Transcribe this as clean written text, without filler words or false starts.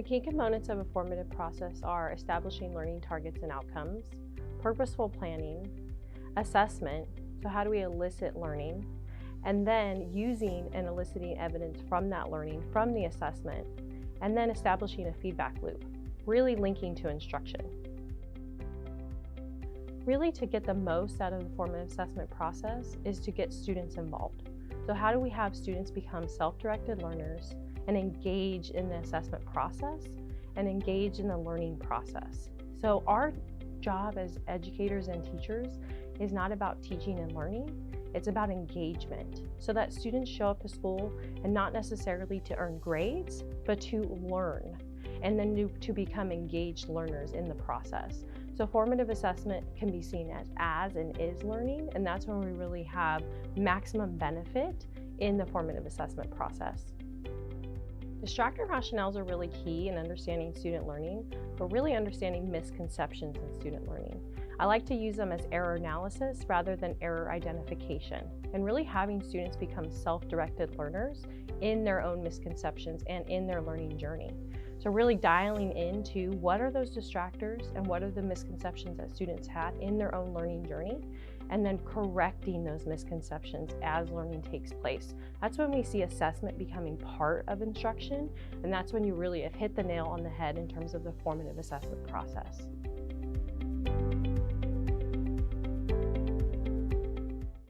The key components of a formative process are establishing learning targets and outcomes, purposeful planning, assessment, so how do we elicit learning, and then using and eliciting evidence from that learning, from the assessment, and then establishing a feedback loop, really linking to instruction. Really, to get the most out of the formative assessment process is to get students involved. So how do we have students become self-directed learners and engage in the assessment process and engage in the learning process? So our job as educators and teachers is not about teaching and learning, it's about engagement, so that students show up to school and not necessarily to earn grades, but to learn, and then to become engaged learners in the process. So formative assessment can be seen as and is learning, and that's when we really have maximum benefit in the formative assessment process. Distractor rationales are really key in understanding student learning, but really understanding misconceptions in student learning. I like to use them as error analysis rather than error identification, and really having students become self-directed learners in their own misconceptions and in their learning journey. So really dialing into what are those distractors and what are the misconceptions that students had in their own learning journey, and then correcting those misconceptions as learning takes place. That's when we see assessment becoming part of instruction, and that's when you really have hit the nail on the head in terms of the formative assessment process.